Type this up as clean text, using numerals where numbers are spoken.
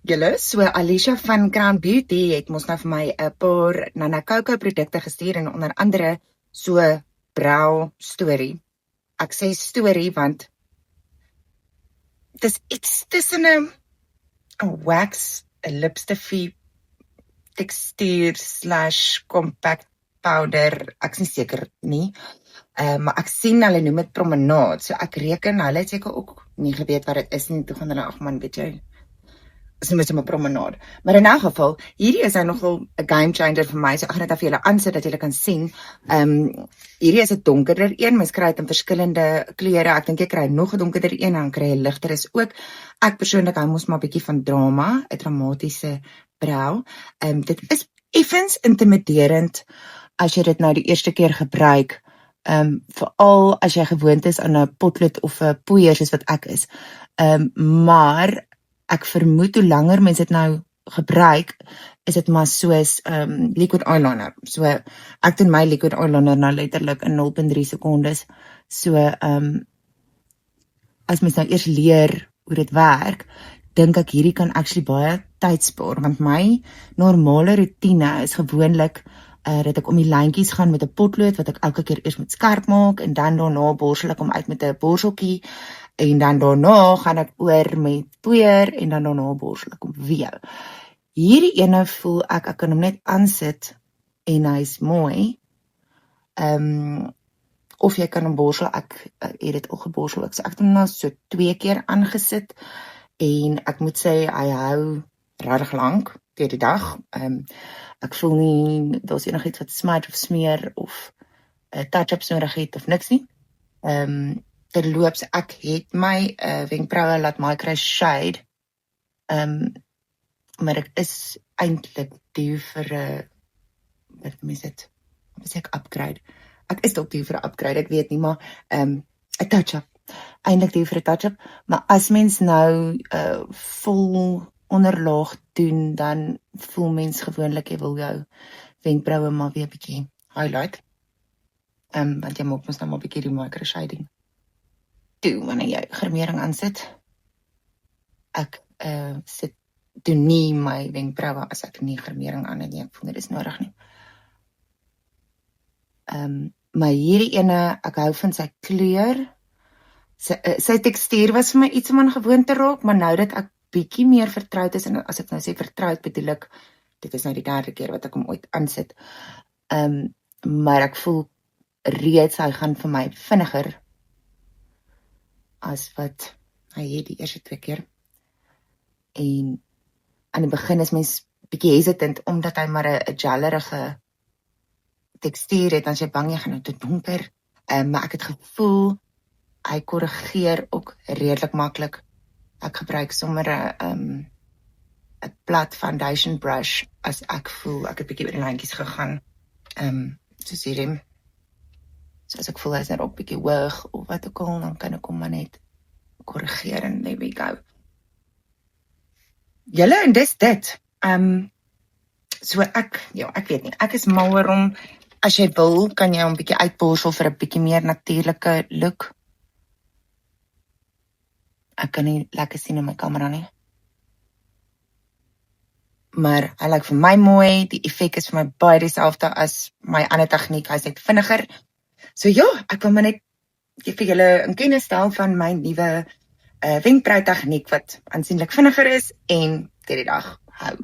Julle, so Alicia van Crown Beauty het mos nou vir my 'n paar Nana Coco produkte gestuur en onder andere so brow storie. Ek sê storie want dis iets tussen 'n wax, 'n lipstifie, tekstuur / compact powder, ek is nie seker nie. Maar ek sien hulle noem dit promenade, so ek reken hulle het seker ook nie geweet wat dit is nie, toe gaan hulle, ag man, weet jy, is nie met so 'n promenade. Maar in elk geval, hierdie is nou nogal 'n game changer vir my, so ek gaan dit af vir julle aansit, dat julle kan sien. Hierdie is 'n donkerder een, mens kry dit in verskillende kleure, ek dink jy kry nog 'n donkerder een, dan kry jy ligter is ook. Ek persoonlik hou mos maar 'n bietjie van drama, 'n dramatiese brow. Dit is effens intimiderend, as jy dit nou die eerste keer gebruik, veral as jy gewoond is aan 'n potlood of 'n poeier soos wat ek is. Maar ek vermoed hoe langer mense dit nou gebruik, is dit maar soos liquid eyeliner. So ek doen my liquid eyeliner nou letterlik in 0.3 sekondes. So as mens nou eers leer hoe dit werk, dink ek hierdie kan actually baie tyd spaar, want my normale routine is gewoonlik dat ek om die lyntjies gaan met 'n potlood, wat ek elke keer eers moet skerp maak, en dan daarna borsel ek hom uit met 'n borseltjie, en dan daarna gaan ek oor met poeier, en dan daarna borsel ek hom weer. Hierdie ene voel ek kan hom net aansit, en hy's mooi. Of jy kan hom borsel, ek het dit al geborsel, so ek het hom nou so 2 keer aangesit, en ek moet sê, hy hou regtig lank, deur die dag. Ek voel nie, daar's enigiets wat smudge of smeer, of touch-ups nodig het, of niks nie. Terloops, ek het my wenkbroue laat micro shade, maar ek is eintlik due vir wat mense dit, wat sê ek, upgrade. Ek is dalk due vir 'n upgrade, ek weet nie, maar 'n touch-up, eintlik due vir 'n touch-up, maar as mens nou vol onderlaag doen, dan voel mens gewoonlik jy wil jou wenkbroue maar weer 'n bietjie highlight, want jy maak mos nou maar 'n bietjie die micro shading toe wanneer jy grimering aansit. Ek doen nie my wenkbroue as ek nie grimering aan het nie, ek voel nie dis nodig nie. Maar hierdie ene, ek hou van sy kleur. Sy tekstuur was vir my iets om aan gewoon te raak, maar nou dat ek bietjie meer vertroud is, en as ek nou sê vertroud, bedoel ek, dit is nou die 3de keer wat ek hom ooit aansit, maar ek voel reeds, hy gaan vir my vinniger, as wat hy het die eerste 2 keer, en aan die begin is mens bietjie hesitant, omdat hy maar 'n gellerige tekstuur het, dan is jy bang jy gaan nou te donker, maar ek het gevoel, hy korrigeer ook redelik maklik. Ek gebruik sommer 'n plat foundation brush, as ek voel, ek het bietjie oor die lyntjies gegaan, soos hierdie, so as ek voel, hy is net ook bietjie hoog, of wat ook al, dan kan ek hom maar net korrigeer, en there we go. Julle, en dis dit, so ek weet nie, ek is mal oor hom. As jy wil, kan jy hom bietjie uitborsel vir 'n bietjie meer natuurlike look. Ek kan nie lekker sien in my kamera nie. Maar hy lyk vir my mooi, die effek is vir my baie dieselfde as my ander tegniek, hy is net vinniger. So ja, ek wil maar net vir julle in kennis stel van my nuwe wenkbrou tegniek, wat aansienlik vinniger is, en deur die dag hou.